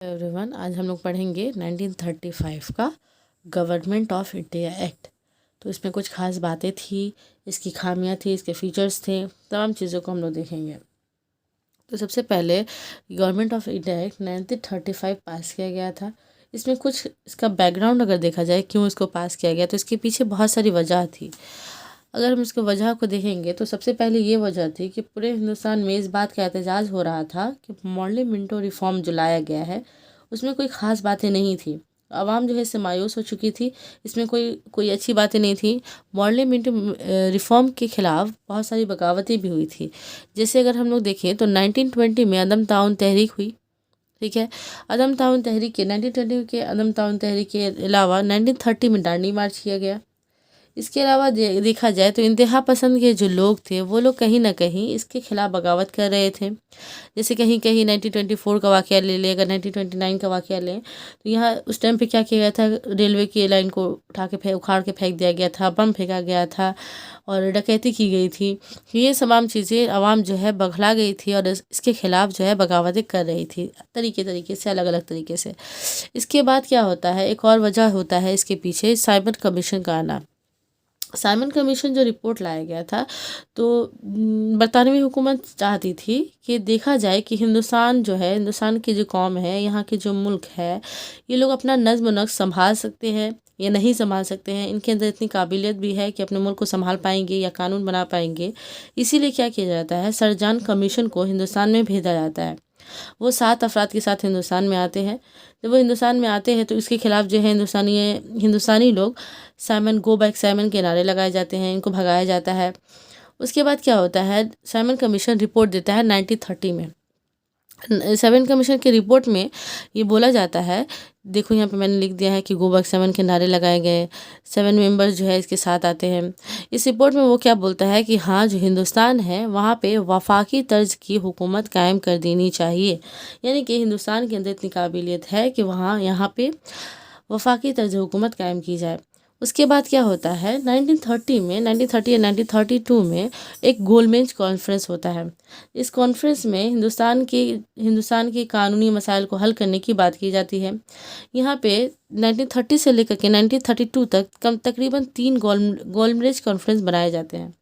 Everyone, आज हम लोग पढ़ेंगे 1935 का गवर्नमेंट ऑफ इंडिया एक्ट। तो इसमें कुछ खास बातें थी, इसकी खामियां थी, इसके फीचर्स थे, तमाम चीज़ों को हम लोग देखेंगे। तो सबसे पहले गवर्नमेंट ऑफ इंडिया एक्ट 1935 पास किया गया था। इसमें कुछ इसका बैकग्राउंड अगर देखा जाए क्यों इसको पास किया गया, तो इसके पीछे बहुत सारी वजह थी। अगर हम इसके वजह को देखेंगे तो सबसे पहले ये वजह थी कि पूरे हिंदुस्तान में इस बात का एहतजाज हो रहा था कि मॉडल मिंटो रिफॉर्म जो लाया गया है उसमें कोई ख़ास बातें नहीं थी। आवाम जो है इससे मायूस हो चुकी थी, इसमें कोई कोई अच्छी बातें नहीं थी। मॉडल मिंटो रिफॉर्म के ख़िलाफ़ बहुत सारी बगावतें भी हुई थी। जैसे अगर हम लोग देखें तो 1920 में अदम ताउन तहरीक हुई, ठीक है। अदम ताउन तहरीक के 1920 के अदम ताउन तहरीक के अलावा 1930 में दांडी मार्च किया गया। इसके अलावा देखा जाए तो इंतहा पसंद के जो लोग थे वो लोग कहीं ना कहीं इसके खिलाफ बगावत कर रहे थे। जैसे कहीं कहीं 1924 का वाक़या ले लें, अगर 1929 का वाक़या लें तो यहाँ उस टाइम पे क्या किया गया था, रेलवे की लाइन को उखाड़ के फेंक दिया गया था, बम फेंका गया था और डकैती की गई थी। ये तमाम चीज़ें आवाम जो है बखला गई थी और इसके खिलाफ जो है बगावतें कर रही थी तरीके से, अलग अलग तरीके से। इसके बाद क्या होता है, एक और वजह होता है इसके पीछे साइमन कमीशन का आना। साइमन कमीशन जो रिपोर्ट लाया गया था तो बरतानवी हुकूमत चाहती थी कि देखा जाए कि हिंदुस्तान जो है, हिंदुस्तान की जो कौम है, यहाँ के जो मुल्क है, ये लोग अपना नज़्म व नक्श संभाल सकते हैं या नहीं संभाल सकते हैं, इनके अंदर इतनी काबिलियत भी है कि अपने मुल्क को संभाल पाएंगे या कानून बना पाएंगे। इसीलिए क्या किया जाता है, सरजान कमीशन को हिंदुस्तान में भेजा जाता है। वो 7 अफराद के साथ हिंदुस्तान में आते हैं। जब वो हिंदुस्तान में आते हैं तो इसके खिलाफ जो है हिंदुस्तानी लोग साइमन गो बैक साइमन के नारे लगाए जाते हैं, इनको भगाया जाता है। उसके बाद क्या होता है, साइमन कमीशन रिपोर्ट देता है 1930 में। साइमन कमीशन की रिपोर्ट में ये बोला जाता है, देखो यहाँ पे मैंने लिख दिया है कि गो बैक साइमन के नारे लगाए गए, 7 मेंबर्स जो है इसके साथ आते हैं। इस रिपोर्ट में वो क्या बोलता है कि हाँ, जो हिंदुस्तान है वहाँ पे वफाकी तर्ज की हुकूमत कायम कर देनी चाहिए। यानी कि हिंदुस्तान के अंदर इतनी काबिलियत है कि यहाँ पे वफाकी तर्ज हुकूमत कायम की जाए। उसके बाद क्या होता है, 1930 या 1932 में एक गोलमेज कॉन्फ्रेंस होता है। इस कॉन्फ्रेंस में हिंदुस्तान के कानूनी मसाइल को हल करने की बात की जाती है। यहाँ पे 1930 से लेकर के 1932 तक तकरीबन 3 गोलमेज कॉन्फ्रेंस बनाए जाते हैं।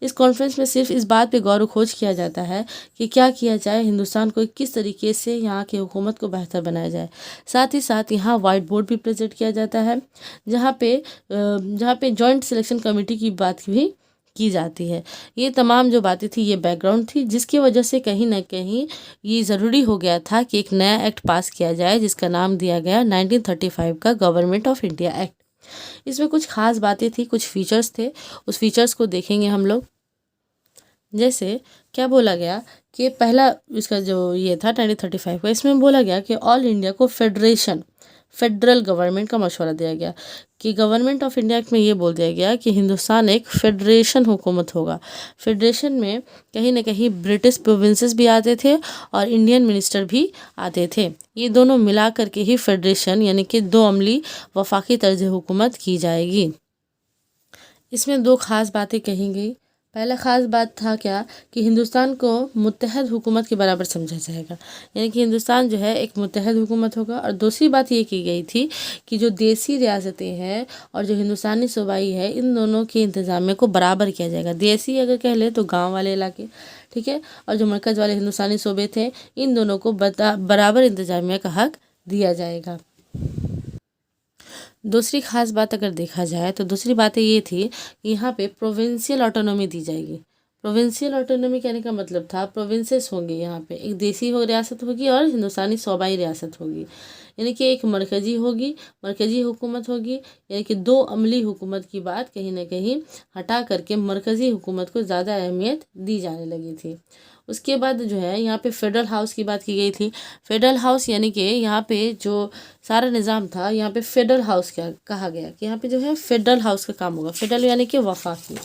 इस कॉन्फ्रेंस में सिर्फ इस बात पे गौर खोज किया जाता है कि क्या किया जाए, हिंदुस्तान को किस तरीके से यहाँ की हुकूमत को बेहतर बनाया जाए। साथ ही साथ यहाँ वाइट बोर्ड भी प्रेजेंट किया जाता है, जहाँ पे जॉइंट सिलेक्शन कमेटी की बात भी की जाती है। ये तमाम जो बातें थी, ये बैकग्राउंड थी, जिसकी वजह से कहीं ना कहीं ये ज़रूरी हो गया था कि एक नया एक्ट पास किया जाए जिसका नाम दिया गया 1935 का गवर्नमेंट ऑफ इंडिया एक्ट। इसमें कुछ खास बातें थी, कुछ फीचर्स थे, उस फीचर्स को देखेंगे हम लोग। जैसे क्या बोला गया कि पहला इसका जो ये था 1935 का, इसमें बोला गया कि ऑल इंडिया को फेडरल गवर्नमेंट का मशवरा दिया गया कि गवर्नमेंट ऑफ इंडिया में ये बोल दिया गया कि हिंदुस्तान एक फेडरेशन हुकूमत होगा। फेडरेशन में कहीं ना कहीं ब्रिटिश प्रोविंसेस भी आते थे और इंडियन मिनिस्टर भी आते थे। ये दोनों मिला करके ही फेडरेशन यानी कि 2 अमली वफाकी तर्ज हुकूमत की जाएगी। इसमें 2 खास बातें कही गई। पहला ख़ास बात था क्या कि हिंदुस्तान को मुत्तहद हुकूमत के बराबर समझा जाएगा, यानी कि हिंदुस्तान जो है एक मुत्तहद हुकूमत होगा। और दूसरी बात ये की गई थी कि जो देसी रियासतें हैं और जो हिंदुस्तानी सूबाई है, इन दोनों के इंतज़ामिया को बराबर किया जाएगा। देसी अगर कह ले तो गाँव वाले इलाके, ठीक है, और जो मरकज़ वाले हिंदुस्तानी सूबे थे, इन दोनों को बराबर इंतज़ामिया का हक दिया जाएगा। दूसरी खास बात अगर देखा जाए तो दूसरी बात ये थी कि यहाँ पे प्रोविंशियल ऑटोनॉमी दी जाएगी। प्रोविंशियल ऑटोनॉमी कहने का मतलब था प्रोविंसेस होंगे, यहाँ पे एक देसी रियासत होगी और हिंदुस्तानी सूबाई रियासत होगी। यानी कि एक मरकज़ी हुकूमत होगी, यानी कि 2 अमली हुकूमत की बात कहीं ना कहीं हटा करके मरकज़ी हुकूमत को ज़्यादा अहमियत दी जाने लगी थी। उसके बाद जो है यहाँ पे फेडरल हाउस की बात की गई थी। फेडरल हाउस यानी कि यहाँ पे जो सारा निज़ाम था, यहाँ पे फेडरल हाउस क्या कहा गया कि यहाँ पे जो है फेडरल हाउस का काम होगा। फेडरल यानी कि वफाकी।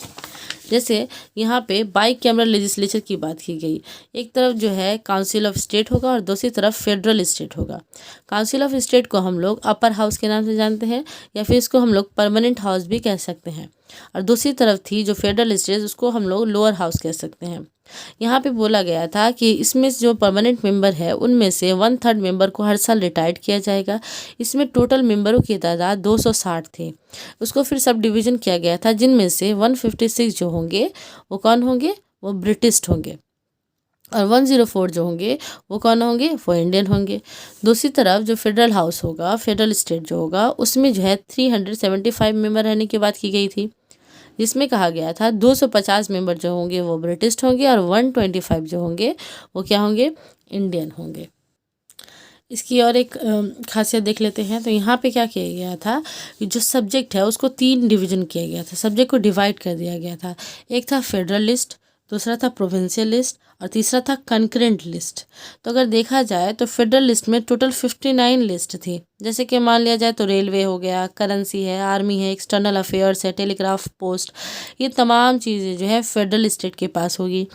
जैसे यहाँ पे बाई कैमरल लेजिस्लेचर की बात की गई। एक तरफ जो है काउंसिल ऑफ स्टेट होगा और दूसरी तरफ फेडरल स्टेट होगा। काउंसिल ऑफ स्टेट को हम लोग अपर हाउस के नाम से जानते हैं या फिर इसको हम लोग परमानेंट हाउस भी कह सकते हैं। और दूसरी तरफ थी जो फेडरल स्टेट, उसको हम लोग लोअर हाउस कह सकते हैं। यहाँ पे बोला गया था कि इसमें जो परमानेंट मेंबर है उनमें से 1/3 मेंबर को हर साल रिटायर्ड किया जाएगा। इसमें टोटल मेंबरों की तादाद 260 थे। उसको फिर सब डिवीज़न किया गया था, जिनमें से 156 जो होंगे वो कौन होंगे, वो ब्रिटिश होंगे, और 104 जो होंगे वो कौन होंगे, वो इंडियन होंगे। दूसरी तरफ जो फेडरल हाउस होगा, फेडरल स्टेट जो होगा, उसमें जो है 375 मेंबर रहने की बात की गई थी, जिसमें कहा गया था 250 मेंबर जो होंगे वो ब्रिटिश होंगे और 125 जो होंगे वो क्या होंगे, इंडियन होंगे। इसकी और एक खासियत देख लेते हैं। तो यहाँ पे क्या किया गया था कि जो सब्जेक्ट है उसको 3 डिवीजन किया गया था, सब्जेक्ट को डिवाइड कर दिया गया था। एक था फेडरल लिस्ट, दूसरा था प्रोविंशियल लिस्ट और तीसरा था कंकरेंट लिस्ट। तो अगर देखा जाए तो फेडरल लिस्ट में टोटल 59 लिस्ट थी। जैसे कि मान लिया जाए तो रेलवे हो गया, करेंसी है, आर्मी है, एक्सटर्नल अफेयर्स है, टेलीग्राफ पोस्ट, ये तमाम चीज़ें जो है फेडरल स्टेट के पास होगी।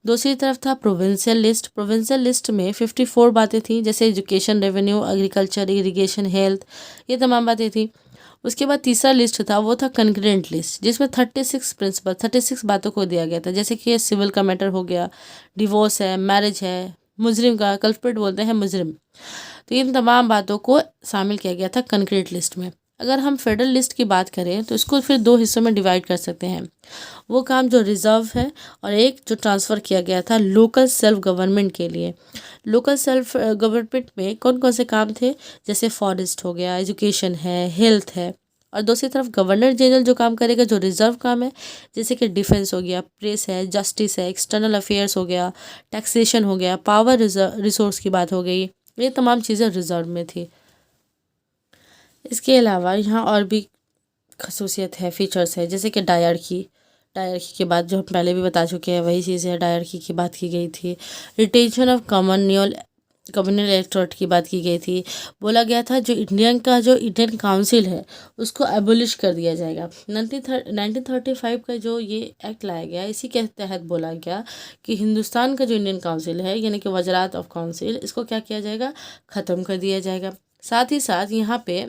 दूसरी तरफ था प्रोविंशियल लिस्ट। प्रोविंशियल लिस्ट में 54 बातें थी, जैसे education, revenue, agriculture, irrigation, health, ये तमाम बातें थी। उसके बाद तीसरा लिस्ट था, वो था कंकरेंट लिस्ट, जिसमें 36 बातों को दिया गया था, जैसे कि सिविल का मैटर हो गया, डिवोर्स है, मैरिज है, मुजरिम का, कल्प्रिट बोलते हैं मुजरिम, तो इन तमाम बातों को शामिल किया गया था कंकरेंट लिस्ट में। अगर हम फेडरल लिस्ट की बात करें तो इसको फिर 2 हिस्सों में डिवाइड कर सकते हैं। वो काम जो रिजर्व है और एक जो ट्रांसफ़र किया गया था लोकल सेल्फ गवर्नमेंट के लिए। लोकल सेल्फ गवर्नमेंट में कौन कौन से काम थे, जैसे फॉरेस्ट हो गया, एजुकेशन है, हेल्थ है। और दूसरी तरफ गवर्नर जनरल जो काम करेगा, जो रिजर्व काम है, जैसे कि डिफेंस हो गया, प्रेस है, जस्टिस है, एक्सटर्नल अफेयर्स हो गया, टैक्सेशन हो गया, पावर रिसोर्स की बात हो गई, ये तमाम चीज़ें रिजर्व में थी। इसके अलावा यहाँ और भी खसूसियत है, फीचर्स है, जैसे कि डायरकी के बाद जो हम पहले भी बता चुके हैं वही चीज़ है, डायरकी की बात की गई थी। रिटेंशन ऑफ कम्युनल इलेक्टोरेट की बात की गई थी। बोला गया था जो इंडियन काउंसिल है उसको एबोलिश कर दिया जाएगा। 1935 का जो ये एक्ट लाया गया, इसी के तहत बोला गया कि हिंदुस्तान का जो इंडियन काउंसिल है, यानी कि वज़रात ऑफ काउंसिल, इसको क्या किया जाएगा, ख़त्म कर दिया जाएगा। साथ ही साथ यहाँ पे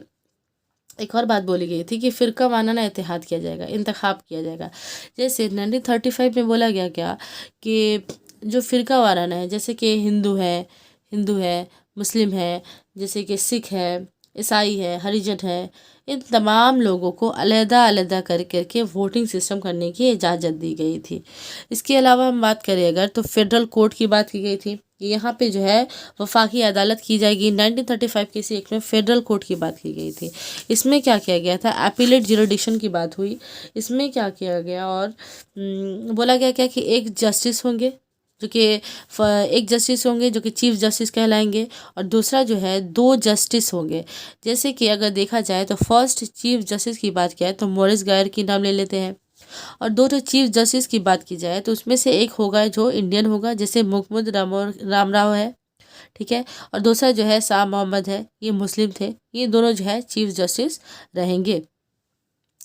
एक और बात बोली गई थी कि फ़िरका वाराना इत्तेहाद किया जाएगा, इंतखाब किया जाएगा। जैसे 1935 में बोला गया क्या कि जो फ़िरका वाराना है, जैसे कि हिंदू है, मुस्लिम है, जैसे कि सिख है, ईसाई है, हरिजन है, इन तमाम लोगों को अलग-अलग कर करके वोटिंग सिस्टम करने की इजाज़त दी गई थी। इसके अलावा हम बात करें अगर, तो फेडरल कोर्ट की बात की गई थी कि यहाँ पे जो है वफाकी अदालत की जाएगी। 1935 के इसी एक्ट में फेडरल कोर्ट की बात की गई थी। इसमें क्या किया गया था, एपीलेट ज्यूरिडिक्शन की बात हुई। इसमें क्या किया गया और बोला गया क्या कि एक जस्टिस होंगे जो कि चीफ जस्टिस कहलाएंगे, और दूसरा जो है 2 जस्टिस होंगे। जैसे कि अगर देखा जाए तो फर्स्ट चीफ जस्टिस की बात किया है तो मॉरिस गायर की नाम ले लेते हैं, और 2 जो चीफ जस्टिस की बात की जाए तो उसमें से एक होगा जो इंडियन होगा, जैसे मुहम्मद रामराव है, ठीक है, और दूसरा जो है शाह मोहम्मद है, ये मुस्लिम थे। ये दोनों जो है चीफ जस्टिस रहेंगे।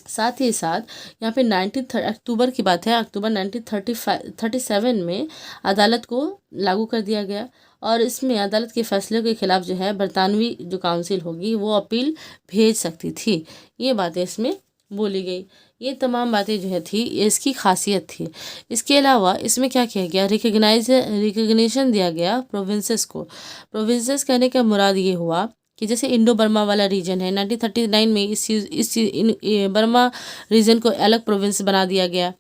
साथ ही साथ यहाँ पे 19 अक्टूबर की बात है, अक्टूबर 1937 में अदालत को लागू कर दिया गया, और इसमें अदालत के फैसले के खिलाफ जो है बरतानवी जो काउंसिल होगी वो अपील भेज सकती थी। ये बातें इसमें बोली गई। ये तमाम बातें जो है थी, ये इसकी खासियत थी। इसके अलावा इसमें क्या किया गया, रिकग्निशन दिया गया प्रोविंसेस को। प्रोविंसेस कहने का मुराद ये हुआ कि जैसे इंडो बर्मा वाला रीजन है, 1939 में बर्मा रीजन को अलग प्रोविंस बना दिया गया।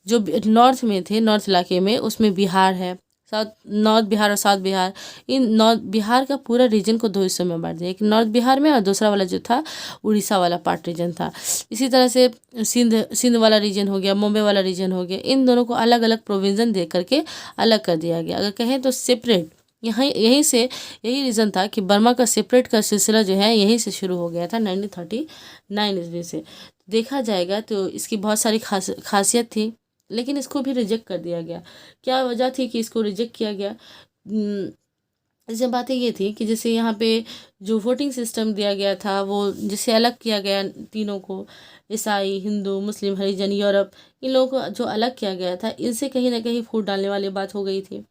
जो नॉर्थ में थे, नॉर्थ इलाके में, उसमें बिहार है, नॉर्थ बिहार और साउथ बिहार, इन नॉर्थ बिहार का पूरा रीजन को 2 हिस्सों में बांट दिया, एक नॉर्थ बिहार में और दूसरा वाला जो था उड़ीसा वाला पार्ट रीजन था। इसी तरह से सिंध वाला रीजन हो गया, मुंबई वाला रीजन हो गया, इन दोनों को अलग अलग प्रोविज़न दे करके अलग कर दिया गया। अगर कहें तो सेपरेट, यही रीज़न था कि बर्मा का सेपरेट का सिलसिला जो है यहीं से शुरू हो गया था 1939 ईस्वी से। देखा जाएगा तो इसकी बहुत सारी खासियत थी, लेकिन इसको भी रिजेक्ट कर दिया गया। क्या वजह थी कि इसको रिजेक्ट किया गया? इसमें बातें ये थी कि जैसे यहाँ पे जो वोटिंग सिस्टम दिया गया था वो जिसे अलग किया गया, तीनों को, ईसाई, हिंदू, मुस्लिम, हरिजन, यूरोप, इन लोगों को जो अलग किया गया था, इनसे कहीं ना कहीं फूट डालने वाली बात हो गई थी।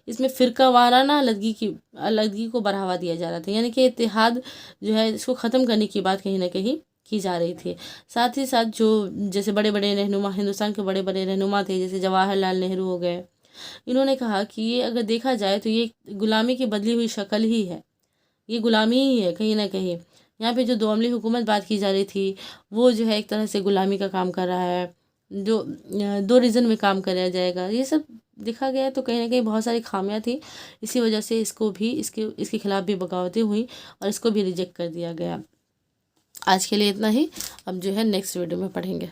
इसमें फ़िरका वाराना अलगगी को बढ़ावा दिया जा रहा था, यानी कि इत्तेहाद जो है इसको ख़त्म करने की बात कहीं ना कहीं की जा रही थी। साथ ही साथ जो जैसे बड़े बड़े रहनुमा, हिंदुस्तान के बड़े बड़े रहनुमा थे, जैसे जवाहरलाल नेहरू हो गए, इन्होंने कहा कि ये अगर देखा जाए तो ये गुलामी की बदली हुई शक्ल ही है, ये गुलामी ही है कहीं ना कहीं। यहाँ पे जो दो अमली हुकूमत बात की जा रही थी वो जो है एक तरह से गुलामी का काम कर रहा है, जो दो रीज़न में काम कराया जाएगा, ये सब देखा गया। तो कहीं ना कहीं बहुत सारी खामियां थी, इसी वजह से इसको भी इसके खिलाफ भी बगावतें हुई और इसको भी रिजेक्ट कर दिया गया। आज के लिए इतना ही, अब जो है नेक्स्ट वीडियो में पढ़ेंगे।